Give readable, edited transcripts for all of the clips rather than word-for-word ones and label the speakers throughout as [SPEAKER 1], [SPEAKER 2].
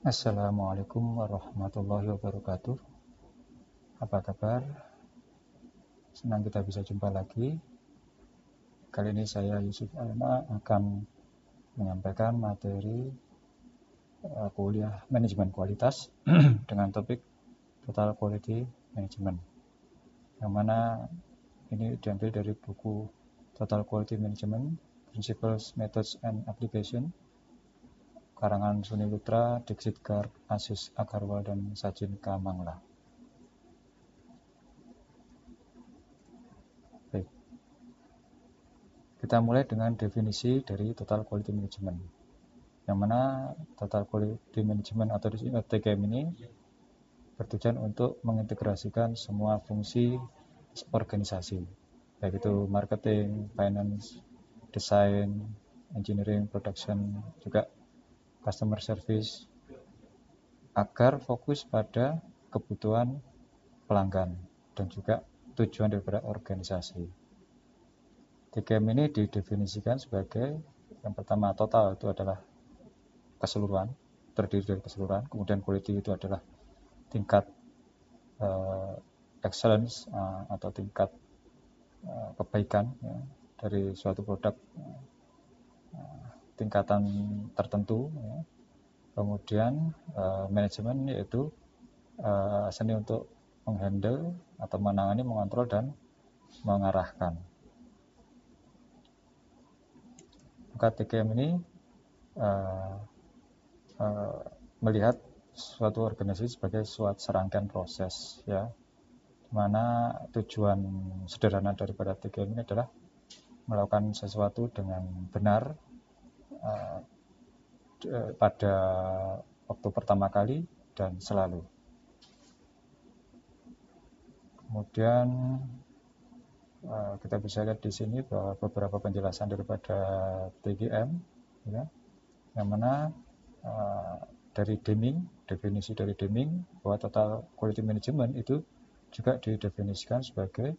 [SPEAKER 1] Assalamualaikum warahmatullahi wabarakatuh. Apa kabar? Senang kita bisa jumpa lagi. Kali ini saya Yusuf Alma akan menyampaikan materi kuliah manajemen kualitas dengan topik Total Quality Management. Yang mana ini diambil dari buku Total Quality Management, Principles, Methods, and Application karangan Suni Lutra, Dixit Garg, Asis Agarwal, dan Sajin Kamangla. Baik. Kita mulai dengan definisi dari Total Quality Management. Yang mana Total Quality Management atau TQM ini bertujuan untuk mengintegrasikan semua fungsi organisasi, baik itu marketing, finance, design, engineering, production, juga customer service, agar fokus pada kebutuhan pelanggan dan juga tujuan daripada organisasi. TQM ini didefinisikan sebagai yang pertama total itu adalah keseluruhan, terdiri dari keseluruhan, kemudian quality itu adalah tingkat excellence atau tingkat kebaikan ya, dari suatu produk tingkatan tertentu ya. Kemudian manajemen yaitu seni untuk menghandle atau menangani, mengontrol, dan mengarahkan. Maka TQM ini melihat suatu organisasi sebagai suatu serangkaian proses ya, mana tujuan sederhana daripada TQM ini adalah melakukan sesuatu dengan benar pada waktu pertama kali dan selalu. Kemudian kita bisa lihat di sini bahwa beberapa penjelasan daripada TQM ya, yang mana dari Deming, definisi dari Deming bahwa Total Quality Management itu juga didefinisikan sebagai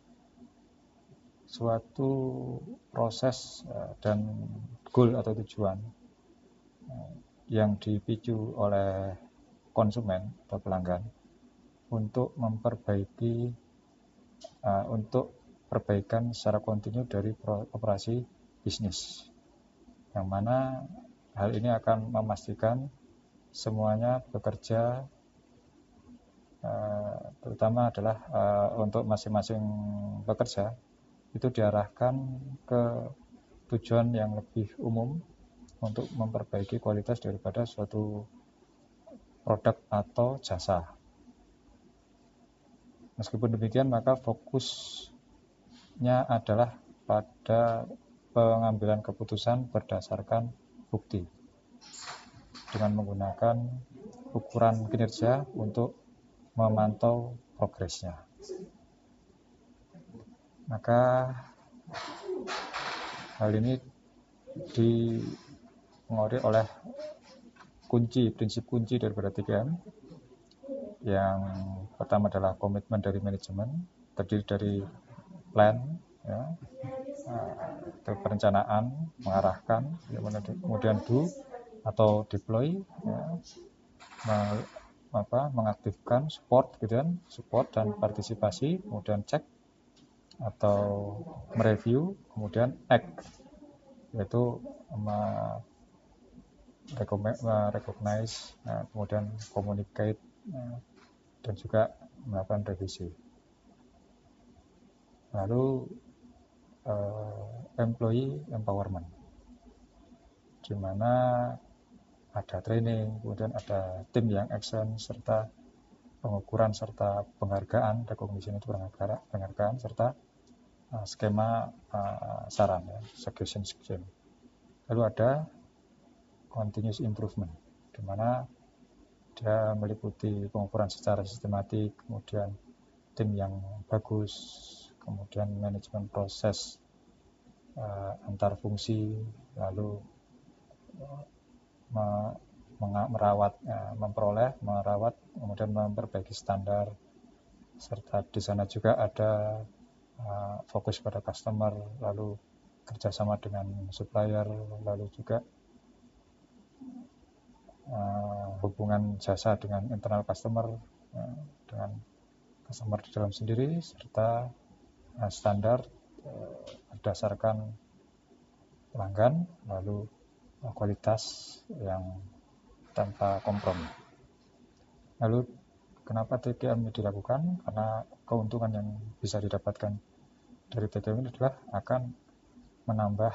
[SPEAKER 1] suatu proses dan goal atau tujuan yang dipicu oleh konsumen atau pelanggan untuk memperbaiki untuk perbaikan secara kontinu dari operasi bisnis, yang mana hal ini akan memastikan semuanya bekerja terutama adalah untuk masing-masing pekerja itu diarahkan ke tujuan yang lebih umum untuk memperbaiki kualitas daripada suatu produk atau jasa. Meskipun demikian, maka fokusnya adalah pada pengambilan keputusan berdasarkan bukti dengan menggunakan ukuran kinerja untuk memantau progresnya. Maka hal ini dipengaruhi oleh prinsip kunci daripada TQM. Yang pertama adalah komitmen dari manajemen, terdiri dari plan, ya, perencanaan, mengarahkan, kemudian do atau deploy, ya, mengaktifkan support, gitu kan, support dan partisipasi, kemudian cek atau mereview, kemudian act, yaitu recognize, kemudian communicate, dan juga melakukan revisi. Lalu employee empowerment, di mana ada training, kemudian ada tim yang action, serta pengukuran serta penghargaan, recognition itu penghargaan, serta skema saran, ya, suggestion scheme. Lalu ada continuous improvement, di mana dia meliputi pengukuran secara sistematik, kemudian tim yang bagus, kemudian manajemen proses antar fungsi, lalu merawat, kemudian memperbaiki standar, serta di sana juga ada fokus pada customer, lalu kerjasama dengan supplier, lalu juga hubungan jasa dengan internal customer, dengan customer di dalam sendiri, serta standar berdasarkan pelanggan, lalu kualitas yang tanpa kompromi. Lalu kenapa TKM ini dilakukan? Karena keuntungan yang bisa didapatkan dari TKM ini adalah akan menambah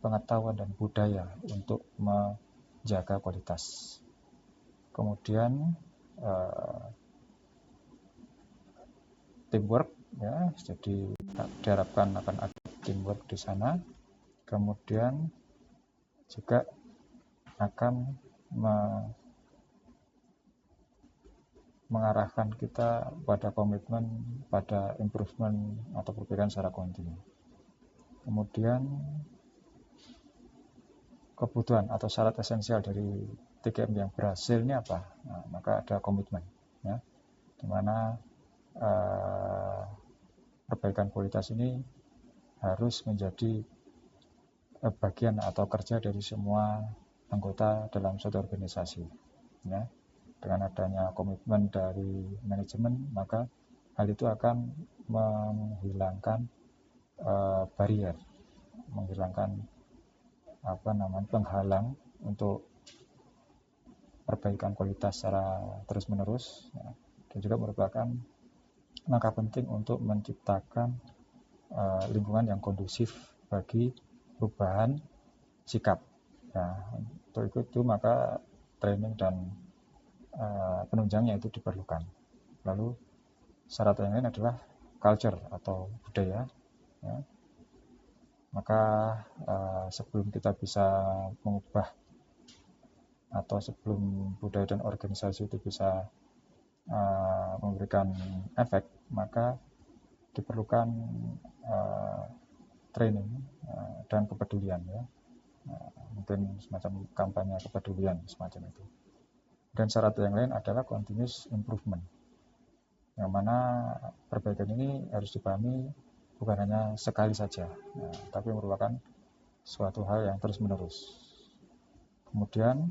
[SPEAKER 1] pengetahuan dan budaya untuk menjaga kualitas. Kemudian teamwork, ya, jadi diharapkan akan ada teamwork di sana. Kemudian juga akan mengarahkan kita pada komitmen pada improvement atau perbaikan secara kontinu. Kemudian kebutuhan atau syarat esensial dari TKM yang berhasil ini apa? Nah, maka ada komitmen, ya, di mana perbaikan kualitas ini harus menjadi bagian atau kerja dari semua anggota dalam suatu organisasi, ya. Dengan adanya komitmen dari manajemen, maka hal itu akan menghilangkan barrier, menghilangkan penghalang untuk perbaikan kualitas secara terus-menerus, ya. Dan juga merupakan langkah penting untuk menciptakan lingkungan yang kondusif bagi perubahan sikap. Nah, untuk itu maka training dan penunjangnya itu diperlukan. Lalu syarat yang lain adalah culture atau budaya, ya. Maka sebelum kita bisa mengubah atau sebelum budaya dan organisasi itu bisa memberikan efek, maka diperlukan training dan kepedulian, ya. Mungkin semacam kampanye kepedulian semacam itu. Dan syarat yang lain adalah continuous improvement, yang mana perbaikan ini harus dipahami bukan hanya sekali saja, tapi merupakan suatu hal yang terus menerus. Kemudian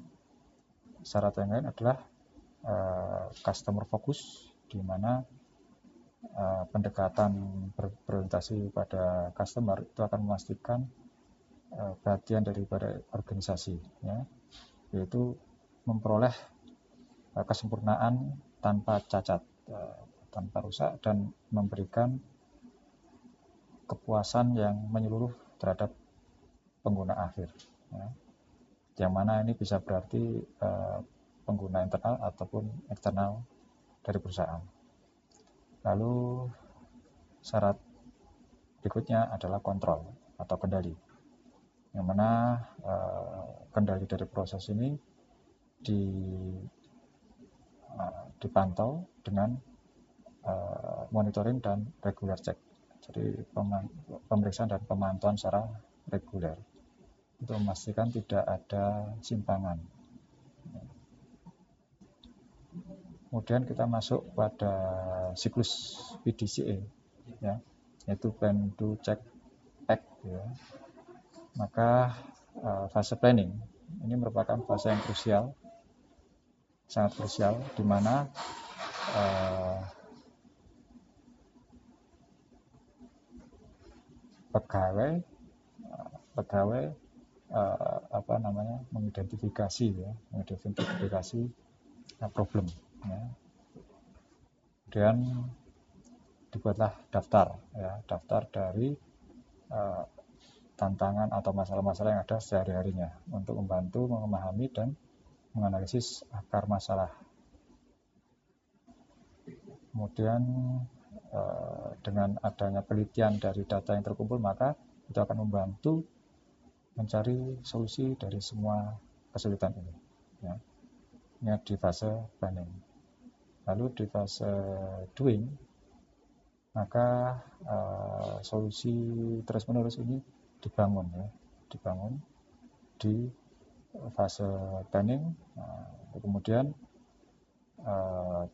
[SPEAKER 1] syarat yang lain adalah customer focus, di mana pendekatan berorientasi pada customer itu akan memastikan perhatian daripada organisasi, ya, yaitu memperoleh kesempurnaan tanpa cacat, tanpa rusak, dan memberikan kepuasan yang menyeluruh terhadap pengguna akhir, ya. Yang mana ini bisa berarti pengguna internal ataupun eksternal dari perusahaan. Lalu syarat berikutnya adalah kontrol atau kendali, yang mana kendali dari proses ini dipantau dengan monitoring dan regular check. Jadi pemeriksaan dan pemantauan secara reguler untuk memastikan tidak ada simpangan. Kemudian kita masuk pada siklus PDCA, ya, yaitu plan, do, check, act, ya. Maka fase planning ini merupakan fase yang krusial, sangat krusial, di mana pegawai mengidentifikasi problem, ya. Kemudian dibuatlah daftar dari tantangan atau masalah-masalah yang ada sehari-harinya untuk membantu memahami dan menganalisis akar masalah. Kemudian dengan adanya penelitian dari data yang terkumpul, maka itu akan membantu mencari solusi dari semua kesulitan ini, ya. Ini di fase planning. Lalu di fase doing, maka solusi terus-menerus ini dibangun di fase planning. Kemudian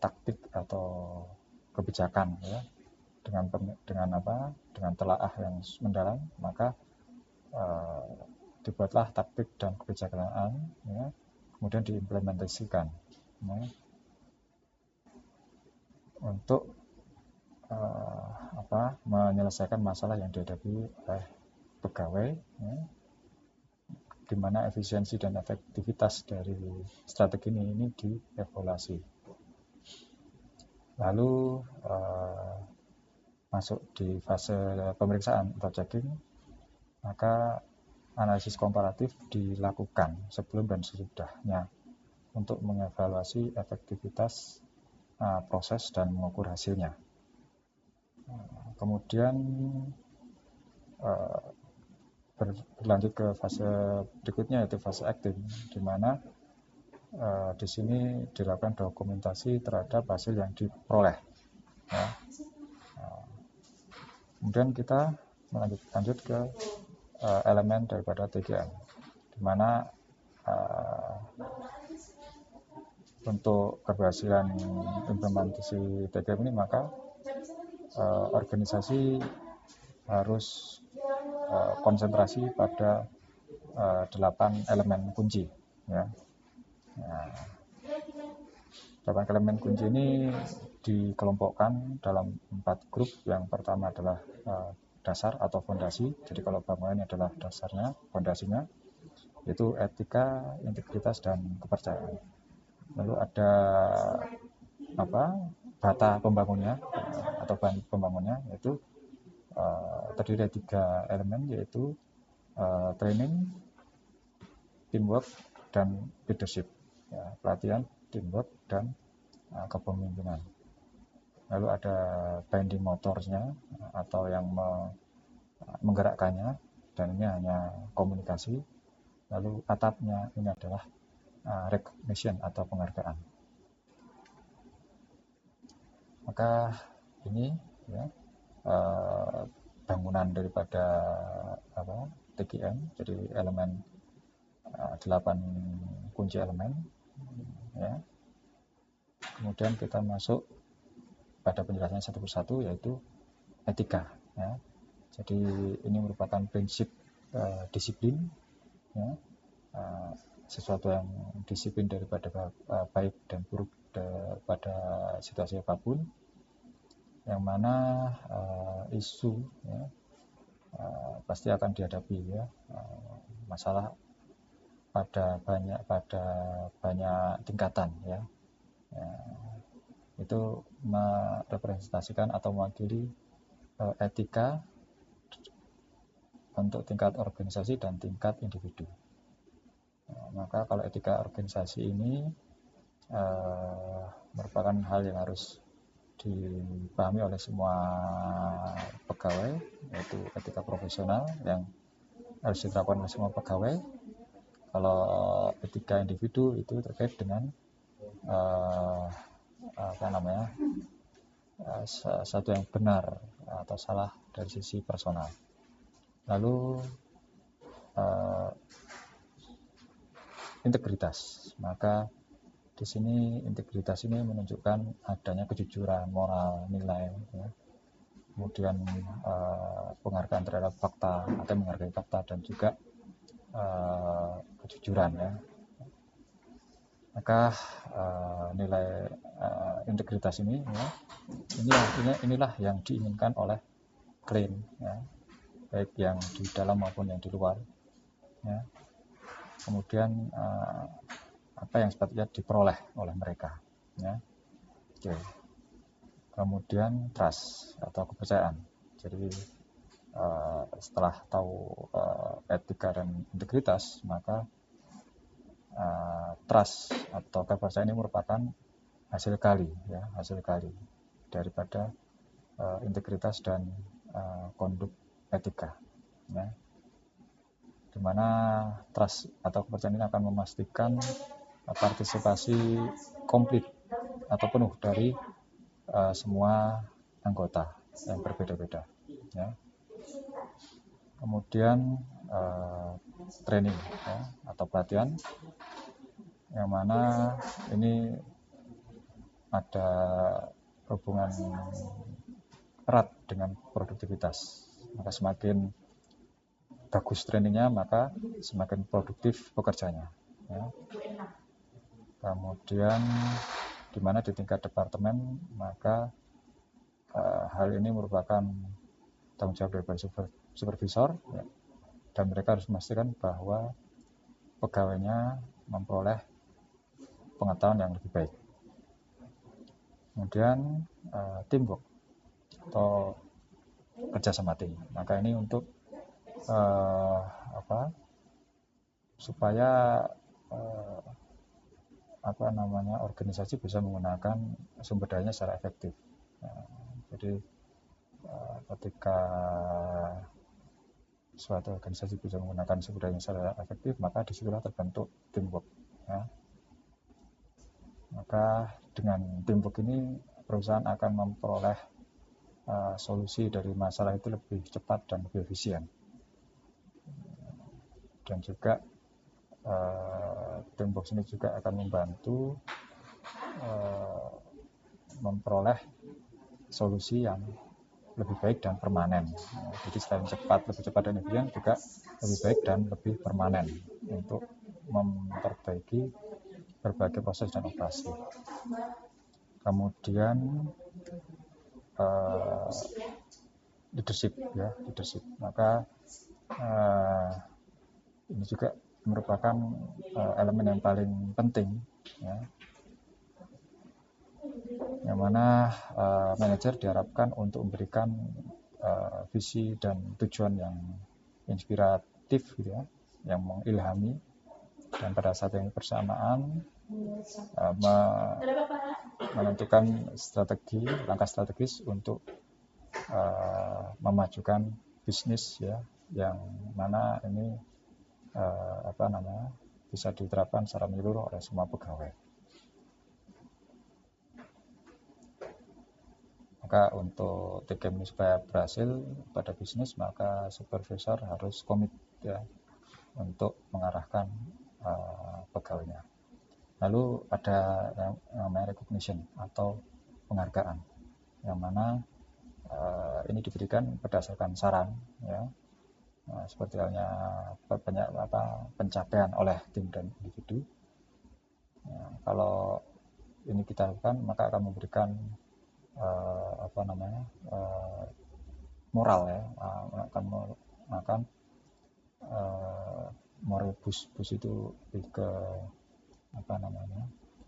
[SPEAKER 1] taktik atau kebijakan, ya, dengan telaah yang mendalam, maka dibuatlah taktik dan kebijaksanaan, ya. kemudian diimplementasikan ya, untuk menyelesaikan masalah yang dihadapi oleh pegawai ya, di mana efisiensi dan efektivitas dari strategi ini dievaluasi. Lalu masuk di fase pemeriksaan atau checking, maka analisis komparatif dilakukan sebelum dan sesudahnya untuk mengevaluasi efektivitas proses dan mengukur hasilnya. Kemudian berlanjut ke fase berikutnya, yaitu fase acting, di mana di sini dilakukan dokumentasi terhadap hasil yang diperoleh ya. Kemudian kita lanjut ke elemen daripada TGM, di mana untuk keberhasilan implementasi TGM ini, maka organisasi harus konsentrasi pada 8 elemen kunci ya. 8 elemen kunci ini dikelompokkan dalam 4 grup. Yang pertama adalah dasar atau fondasi. Jadi kalau bangunan adalah dasarnya, fondasinya yaitu etika, integritas, dan kepercayaan. Lalu ada bata pembangunnya atau bahan pembangunnya, yaitu terdiri dari 3 elemen, yaitu training, teamwork, dan leadership ya, pelatihan, teamwork, dan kepemimpinan. Lalu ada binding motorsnya atau yang menggerakkannya, dan ini hanya komunikasi. Lalu atapnya ini adalah recognition atau penghargaan. Maka ini ya, bangunan daripada TGM, jadi elemen 8 kunci elemen ya. Kemudian kita masuk pada penjelasannya satu persatu, yaitu etika ya. Jadi ini merupakan prinsip disiplin ya, sesuatu yang disiplin daripada baik dan buruk pada situasi apapun, yang mana isu ya, pasti akan dihadapi ya, masalah pada banyak tingkatan ya. Itu merepresentasikan atau mewakili etika untuk tingkat organisasi dan tingkat individu. Maka kalau etika organisasi ini merupakan hal yang harus dipahami oleh semua pegawai, yaitu etika profesional yang harus diterapkan oleh semua pegawai. Kalau etika individu itu terkait dengan satu yang benar atau salah dari sisi personal. Lalu integritas, maka di sini integritas ini menunjukkan adanya kejujuran moral, nilai ya. Kemudian penghargaan terhadap fakta atau menghargai fakta, dan juga kejujuran ya. Maka nilai integritas ini ya, inilah yang diinginkan oleh klien ya, baik yang di dalam maupun yang di luar ya. Kemudian apa yang sepatutnya diperoleh oleh mereka ya. Oke. Kemudian trust atau kepercayaan. Jadi setelah tahu etika dan integritas, maka trust atau kepercayaan ini merupakan hasil kali daripada integritas dan konduk etika ya. Dimana trust atau kepercayaan ini akan memastikan partisipasi komplit atau penuh dari semua anggota yang berbeda-beda ya. Kemudian training ya, atau pelatihan, yang mana ini ada hubungan erat dengan produktivitas. Maka semakin bagus trainingnya, maka semakin produktif pekerjanya ya. Kemudian di mana di tingkat departemen, maka hal ini merupakan tanggung jawab dari supervisor, ya, dan mereka harus memastikan bahwa pegawainya memperoleh pengetahuan yang lebih baik. Kemudian teamwork atau kerjasama tim. Maka ini untuk supaya organisasi bisa menggunakan sumber dayanya secara efektif. Jadi ketika suatu organisasi bisa menggunakan sumber dayanya secara efektif, maka disitulah terbentuk teamwork, ya. Maka dengan teamwork ini perusahaan akan memperoleh solusi dari masalah itu lebih cepat dan lebih efisien. Dan juga teamwork ini juga akan membantu memperoleh solusi yang lebih baik dan permanen. Jadi selain lebih cepat dan efisien, juga lebih baik dan lebih permanen untuk memperbaiki berbagai proses dan operasi. Kemudian leadership. Maka ini juga merupakan elemen yang paling penting, ya, yang mana manajer diharapkan untuk memberikan visi dan tujuan yang inspiratif, gitu ya, yang mengilhami, dan pada saat yang bersamaan menentukan langkah strategis untuk memajukan bisnis, ya, yang mana ini bisa diterapkan secara menyeluruh oleh semua pegawai. Maka untuk tim ini supaya berhasil pada bisnis, maka supervisor harus komit, ya, untuk mengarahkan pegawainya. Lalu ada yang namanya recognition atau penghargaan, yang mana ini diberikan berdasarkan saran, ya, seperti halnya pencapaian oleh tim dan individu. Ya, kalau ini kita lakukan, maka akan memberikan moral, ya, akan moral boost itu ke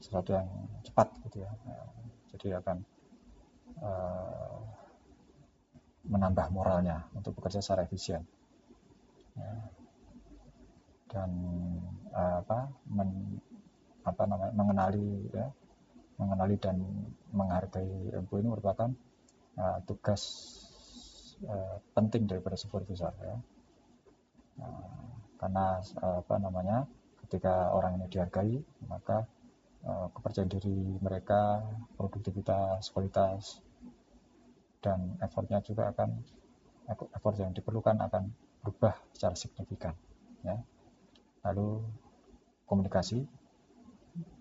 [SPEAKER 1] sesuatu yang cepat, gitu ya. Jadi akan menambah moralnya untuk bekerja secara efisien, ya. Dan mengenali dan menghargai employee ini merupakan tugas penting daripada supervisor, ya. Karena ketika orang ini dihargai, maka kepercayaan diri mereka, produktivitas, kualitas, dan effort yang diperlukan akan berubah secara signifikan, ya. Lalu komunikasi,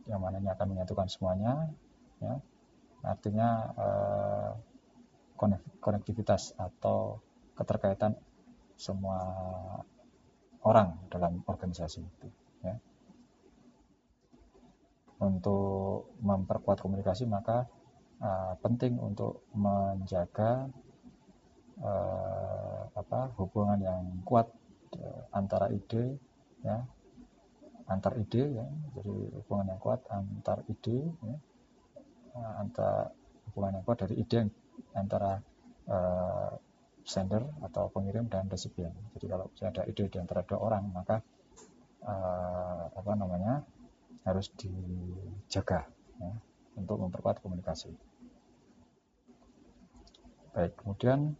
[SPEAKER 1] yang mana ini akan menyatukan semuanya, ya. Artinya konektivitas atau keterkaitan semua orang dalam organisasi itu, ya. Untuk memperkuat komunikasi, maka penting untuk menjaga hubungan yang kuat antar ide, ya. Jadi hubungan yang kuat antar ide, ya. Hubungan yang kuat dari ide antara sender atau pengirim dan resipien. Jadi kalau ada ide di antara dua orang, maka harus dijaga, ya, untuk memperkuat komunikasi. Baik, kemudian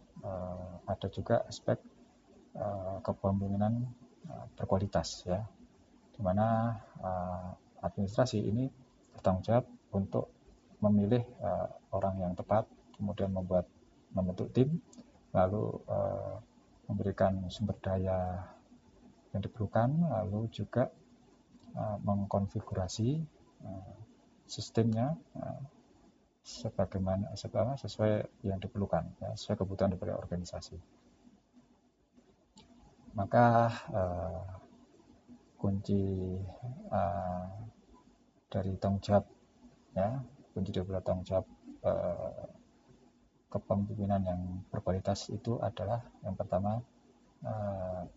[SPEAKER 1] ada juga aspek kepemimpinan berkualitas, ya, di mana administrasi ini bertanggung jawab untuk memilih orang yang tepat, kemudian membentuk tim, lalu memberikan sumber daya yang diperlukan, lalu juga mengkonfigurasi sistemnya sesuai yang diperlukan, ya, sesuai kebutuhan dari organisasi. Maka kunci dari tanggung jawab, ya. Kunci daripada tanggung jawab kepemimpinan yang berkualitas itu adalah yang pertama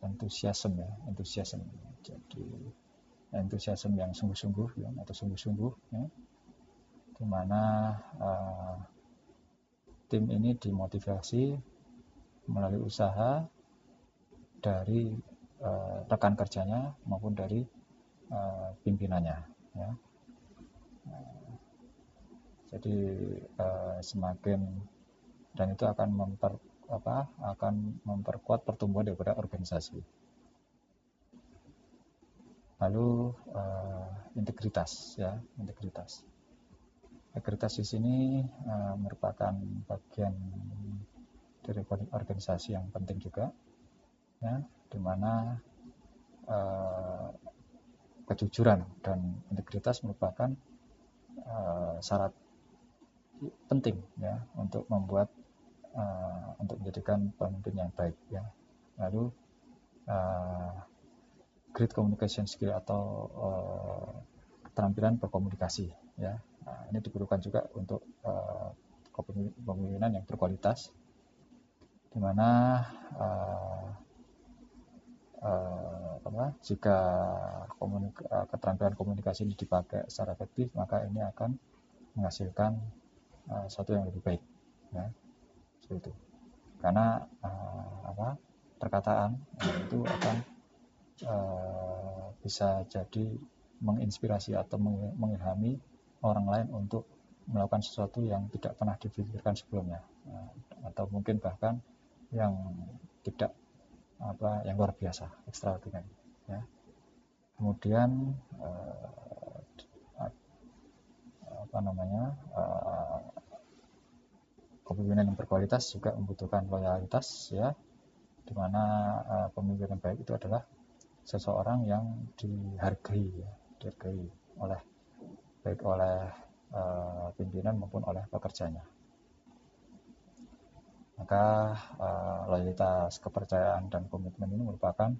[SPEAKER 1] entusiasme, ya, entusiasme. Jadi entusiasme yang sungguh-sungguh, ya, atau sungguh-sungguh, ya, di mana tim ini dimotivasi melalui usaha dari rekan kerjanya maupun dari pimpinannya, ya. Jadi semakin, dan itu akan memperkuat pertumbuhan daripada organisasi. Lalu integritas, ya, integritas. Integritas di sini merupakan bagian dari organisasi yang penting juga, ya, di mana kejujuran dan integritas merupakan syarat penting, ya, untuk menjadikan pemimpin yang baik, ya. Lalu great communication skill atau keterampilan berkomunikasi, ya. Nah, ini diperlukan juga untuk kepemimpinan yang berkualitas, di mana jika keterampilan komunikasi ini dipakai secara efektif, maka ini akan menghasilkan sesuatu yang lebih baik, ya, seperti itu. Karena perkataan itu akan bisa jadi menginspirasi atau mengilhami orang lain untuk melakukan sesuatu yang tidak pernah dipikirkan sebelumnya, atau mungkin bahkan yang tidak yang luar biasa, extraordinary, ya. Kemudian kepemimpinan yang berkualitas juga membutuhkan loyalitas, ya, di mana pemimpin yang baik itu adalah seseorang yang dihargai, ya, dihargai baik oleh pimpinan maupun oleh pekerjanya. Maka loyalitas, kepercayaan, dan komitmen ini merupakan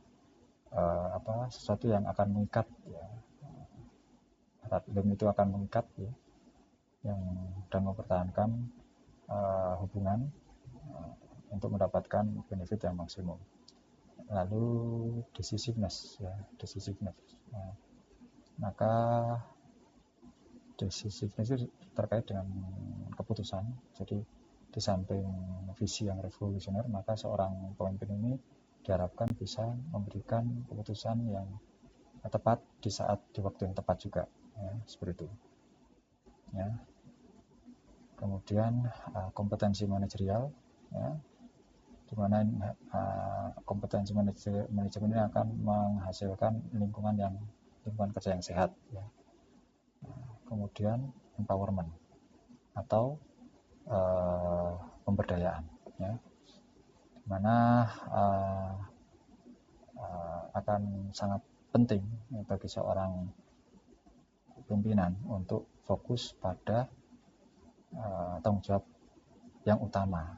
[SPEAKER 1] sesuatu yang akan mengikat, ya. Link itu akan mengikat, ya, dan mempertahankan hubungan untuk mendapatkan benefit yang maksimum. Lalu decisiveness, ya, decisiveness. Maka decisiveness itu terkait dengan keputusan. Jadi di samping visi yang revolusioner, maka seorang pemimpin ini diharapkan bisa memberikan keputusan yang tepat di waktu yang tepat juga, ya, seperti itu, ya. Kemudian kompetensi manajerial, ya, di mana kompetensi manajemen ini akan menghasilkan lingkungan kerja yang sehat, ya. Kemudian empowerment atau pemberdayaan, ya, di mana akan sangat penting, ya, bagi seorang pimpinan untuk fokus pada tanggung jawab yang utama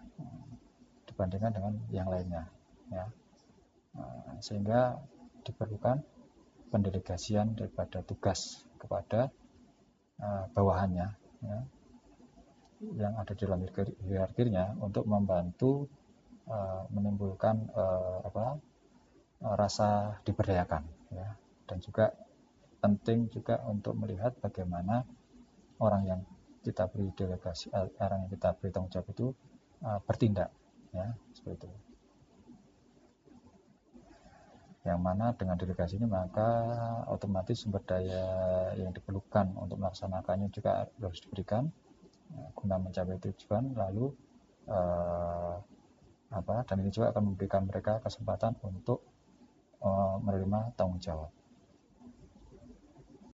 [SPEAKER 1] dibandingkan dengan yang lainnya, ya. Sehingga diperlukan pendelegasian daripada tugas kepada bawahannya, ya, yang ada di dalam hierarkinya untuk membantu menimbulkan rasa diberdayakan, ya. Dan juga penting juga untuk melihat bagaimana orang yang kita beri delegasi, orang yang kita beri tanggung jawab itu bertindak, ya, seperti itu. Yang mana dengan delegasi ini maka otomatis sumber daya yang diperlukan untuk melaksanakannya juga harus diberikan, guna mencapai tujuan. Lalu dan ini juga akan memberikan mereka kesempatan untuk menerima tanggung jawab.